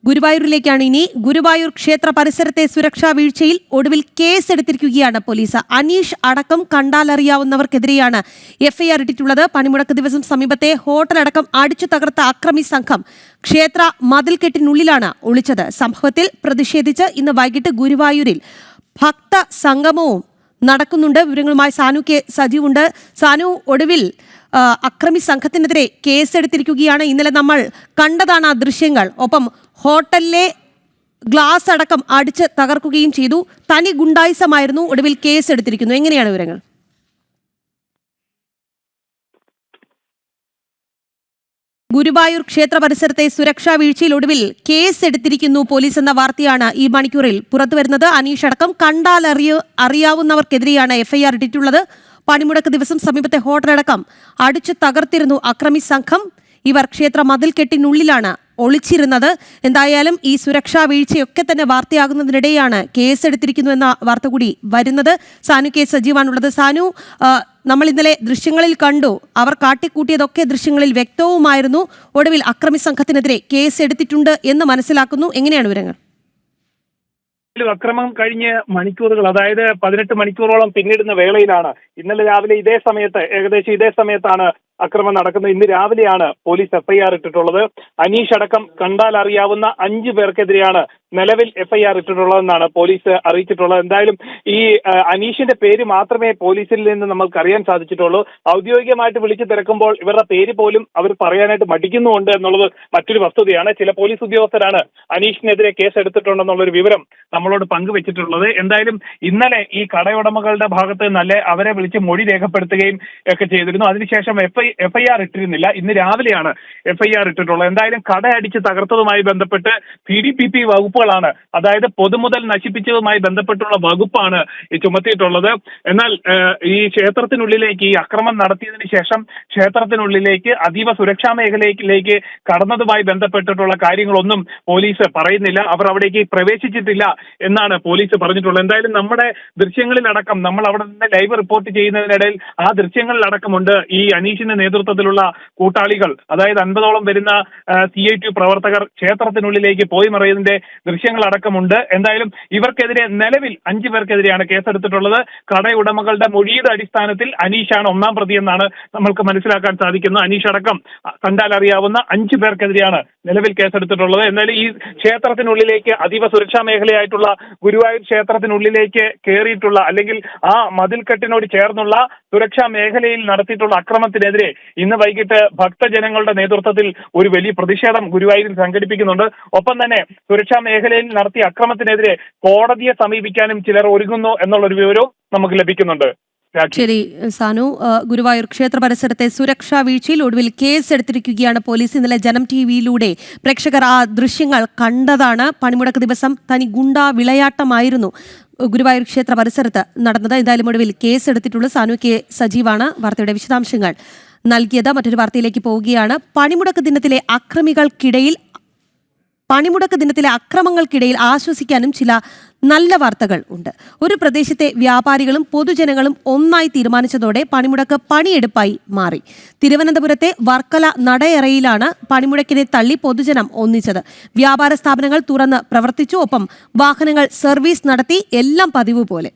ഗുരുവായൂരിലേക്കാണ് ഇനി. ഗുരുവായൂർ ക്ഷേത്ര പരിസരത്തെ സുരക്ഷാ വീഴ്ചയിൽ ഒടുവിൽ കേസെടുത്തിരിക്കുകയാണ് പോലീസ്. അനീഷ് അടക്കം കണ്ടാലറിയാവുന്നവർക്കെതിരെയാണ് എഫ്ഐആർ ഇട്ടിട്ടുള്ളത്. പണിമുടക്ക് ദിവസം സമീപത്തെ ഹോട്ടലടക്കം അടിച്ചു തകർത്ത അക്രമി സംഘം ക്ഷേത്ര മതിൽക്കെട്ടിനുള്ളിലാണ് ഒളിച്ചത്. സംഭവത്തിൽ പ്രതിഷേധിച്ച് ഇന്ന് വൈകിട്ട് ഗുരുവായൂരിൽ ഭക്ത സംഗമവും നടക്കുന്നുണ്ട്. വിവരങ്ങളുമായി സാനു കെ സജീവുണ്ട്. സാനു, ഒടുവിൽ അക്രമി സംഘത്തിനെതിരെ കേസെടുത്തിരിക്കുകയാണ്. ഇന്നലെ നമ്മൾ കണ്ടതാണ് ആ ദൃശ്യങ്ങൾ. ഒപ്പം ഹോട്ടലിലെ ഗ്ലാസ് അടക്കം അടിച്ച് തകർക്കുകയും ചെയ്തു. തനി ഗുണ്ടായിസമായിരുന്നു. ഒടുവിൽ കേസെടുത്തിരിക്കുന്നു. എങ്ങനെയാണ് വിവരങ്ങൾ? ഗുരുവായൂർ ക്ഷേത്ര പരിസരത്തെ സുരക്ഷാ വീഴ്ചയിൽ ഒടുവിൽ കേസെടുത്തിരിക്കുന്നു പോലീസ് എന്ന വാർത്തയാണ് ഈ മണിക്കൂറിൽ പുറത്തുവരുന്നത്. അനീഷ് അടക്കം അറിയാവുന്നവർക്കെതിരെയാണ് എഫ്ഐആർ ഇട്ടിട്ടുള്ളത്. പണിമുടക്ക് ദിവസം സമീപത്തെ ഹോട്ടലടക്കം അടിച്ചു തകർത്തിരുന്നു അക്രമി സംഘം. ഇവർ ക്ഷേത്ര മതിൽക്കെട്ടിനുള്ളിലാണ് ഒളിച്ചിരുന്നത്. എന്തായാലും ഈ സുരക്ഷാ വീഴ്ചയൊക്കെ തന്നെ വാർത്തയാകുന്നതിനിടെയാണ് കേസെടുത്തിരിക്കുന്നു എന്ന വാർത്ത കൂടി വരുന്നത്. സാനു കെ സജീവാണുള്ളത്. സാനു, നമ്മൾ ഇന്നലെ ദൃശ്യങ്ങളിൽ കണ്ടു, അവർ കാട്ടിക്കൂട്ടിയതൊക്കെ ദൃശ്യങ്ങളിൽ വ്യക്തവുമായിരുന്നു. ഒടുവിൽ അക്രമി സംഘത്തിനെതിരെ കേസെടുത്തിട്ടുണ്ട് എന്ന് മനസ്സിലാക്കുന്നു. എങ്ങനെയാണ് വിവരങ്ങൾ? അക്രമം കഴിഞ്ഞ് മണിക്കൂറുകൾ, അതായത് 18 മണിക്കൂറോളം പിന്നിടുന്ന വേളയിലാണ് ഇന്നലെ രാവിലെ ഏകദേശം ഇതേ സമയത്താണ് അക്രമം നടക്കുന്നത്. ഇന്ന് രാവിലെയാണ് പോലീസ് എഫ്ഐആർ ഇട്ടിട്ടുള്ളത്. അനീഷ് അടക്കം കണ്ടാൽ അറിയാവുന്ന 5 പേർക്കെതിരെയാണ് നിലവിൽ എഫ്ഐആർ ഇട്ടിട്ടുള്ളതെന്നാണ് പോലീസ് അറിയിച്ചിട്ടുള്ളത്. എന്തായാലും ഈ അനീഷിന്റെ പേര് മാത്രമേ പോലീസിൽ നിന്ന് നമുക്ക് അറിയാൻ സാധിച്ചിട്ടുള്ളൂ. ഔദ്യോഗികമായിട്ട് വിളിച്ചു തിരക്കുമ്പോൾ ഇവരുടെ പേര് പോലും അവർ പറയാനായിട്ട് മടിക്കുന്നുണ്ട് എന്നുള്ളത് മറ്റൊരു വസ്തുതയാണ്. ചില പോലീസ് ഉദ്യോഗസ്ഥരാണ് അനീഷിനെതിരെ കേസ് എടുത്തിട്ടുണ്ടെന്നുള്ളൊരു വിവരം നമ്മളോട് പങ്കുവച്ചിട്ടുള്ളത്. എന്തായാലും ഇന്നലെ ഈ കടയുടമകളുടെ ഭാഗത്ത് നല്ല അവരെ വിളിച്ച് മൊഴി രേഖപ്പെടുത്തുകയും ഒക്കെ ചെയ്തിരുന്നു. അതിനുശേഷം എഫ്ഐആർ ഇട്ടിരുന്നില്ല. ഇന്ന് രാവിലെയാണ് എഫ്ഐആർ ഇട്ടിട്ടുള്ളത്. എന്തായാലും കട അടിച്ച് തകർത്തതുമായി ബന്ധപ്പെട്ട് PDPP വകുപ്പുകളാണ്, അതായത് പൊതുമുതൽ നശിപ്പിച്ചതുമായി ബന്ധപ്പെട്ടുള്ള വകുപ്പാണ് ചുമത്തിയിട്ടുള്ളത്. എന്നാൽ ഈ ക്ഷേത്രത്തിനുള്ളിലേക്ക് ഈ അക്രമം നടത്തിയതിനു ശേഷം ക്ഷേത്രത്തിനുള്ളിലേക്ക് അതീവ സുരക്ഷാ മേഖലയിലേക്ക് കടന്നതുമായി ബന്ധപ്പെട്ടിട്ടുള്ള കാര്യങ്ങളൊന്നും പോലീസ് പറയുന്നില്ല. അവർ അവിടേക്ക് പ്രവേശിച്ചിട്ടില്ല എന്നാണ് പോലീസ് പറഞ്ഞിട്ടുള്ളത്. എന്തായാലും നമ്മുടെ ദൃശ്യങ്ങളിലടക്കം, നമ്മൾ അവിടെ നിന്ന് ലൈവ് റിപ്പോർട്ട് ചെയ്യുന്നതിനിടയിൽ ആ ദൃശ്യങ്ങളിലടക്കമുണ്ട് ഈ അനീഷിന്റെ നേതൃത്വത്തിലുള്ള കൂട്ടാളികൾ, അതായത് 50ഓളം വരുന്ന CITU പ്രവർത്തകർ ക്ഷേത്രത്തിനുള്ളിലേക്ക് പോയി മറയുന്നതിന്റെ ദൃശ്യങ്ങളടക്കമുണ്ട്. എന്തായാലും ഇവർക്കെതിരെ നിലവിൽ 5 പേർക്കെതിരെയാണ് കേസെടുത്തിട്ടുള്ളത്. കടയുടമകളുടെ മൊഴിയുടെ അടിസ്ഥാനത്തിൽ അനീഷാണ് 1-ാം പ്രതി എന്നാണ് നമ്മൾക്ക് മനസ്സിലാക്കാൻ സാധിക്കുന്നത്. അനീഷ് അടക്കം കണ്ടാൽ അറിയാവുന്ന 5 പേർക്കെതിരെയാണ് നിലവിൽ കേസെടുത്തിട്ടുള്ളത്. എന്നാലും ഈ ക്ഷേത്രത്തിനുള്ളിലേക്ക് അതീവ സുരക്ഷാ മേഖലയായിട്ടുള്ള ഗുരുവായൂർ ക്ഷേത്രത്തിനുള്ളിലേക്ക് കയറിയിട്ടുള്ള, അല്ലെങ്കിൽ ആ മതിൽക്കെട്ടിനോട് ചേർന്നുള്ള സുരക്ഷാ മേഖലയിൽ നടത്തിയിട്ടുള്ള അക്രമത്തിനെതിരെ ഇന്ന് വൈകിട്ട് ഭക്തജനങ്ങളുടെ നേതൃത്വത്തിൽ ഒരു വലിയ പ്രതിഷേധം ഗുരുവായൂരിൽ സംഘടിപ്പിക്കുന്നുണ്ട്. ഒപ്പം തന്നെ സുരക്ഷാ മേഖലയിൽ നടത്തിയ അക്രമത്തിനെതിരെ കോടതിയെ സമീപിക്കാനും ചിലർ ഒരുങ്ങുന്നു എന്നുള്ളൊരു വിവരവും നമുക്ക് ലഭിക്കുന്നുണ്ട്. ശരി സാനു, ഗുരുവായൂർ ക്ഷേത്ര പരിസരത്തെ സുരക്ഷാ വീഴ്ചയിൽ ഒടുവിൽ കേസെടുത്തിരിക്കുകയാണ് പോലീസ്. ഇന്നലെ ജനം TV-യിലൂടെ പ്രേക്ഷകർ ആ ദൃശ്യങ്ങൾ കണ്ടതാണ്. പണിമുടക്ക് ദിവസം തനി ഗുണ്ടാ വിളയാട്ടമായിരുന്നു ഗുരുവായൂർ ക്ഷേത്ര പരിസരത്ത് നടന്നത്. എന്തായാലും ഒടുവിൽ കേസെടുത്തിട്ടുള്ള സാനു കെ സജീവാണ് വാർത്തയുടെ വിശദാംശങ്ങൾ നൽകിയത്. മറ്റൊരു വാർത്തയിലേക്ക് പോവുകയാണ്. പണിമുടക്ക് ദിനത്തിലെ അക്രമങ്ങൾക്കിടയിൽ ആശ്വസിക്കാനും ചില നല്ല വാർത്തകൾ ഉണ്ട്. ഒരു പ്രദേശത്തെ വ്യാപാരികളും പൊതുജനങ്ങളും ഒന്നായി തീരുമാനിച്ചതോടെ പണിമുടക്ക് പണിയെടുപ്പായി മാറി. തിരുവനന്തപുരത്തെ വർക്കല നടയറയിലാണ് പണിമുടക്കിനെ തള്ളി പൊതുജനം ഒന്നിച്ചത്. വ്യാപാര സ്ഥാപനങ്ങൾ തുറന്ന് പ്രവർത്തിച്ചു. ഒപ്പം വാഹനങ്ങൾ സർവീസ് നടത്തി. എല്ലാം പതിവ് പോലെ.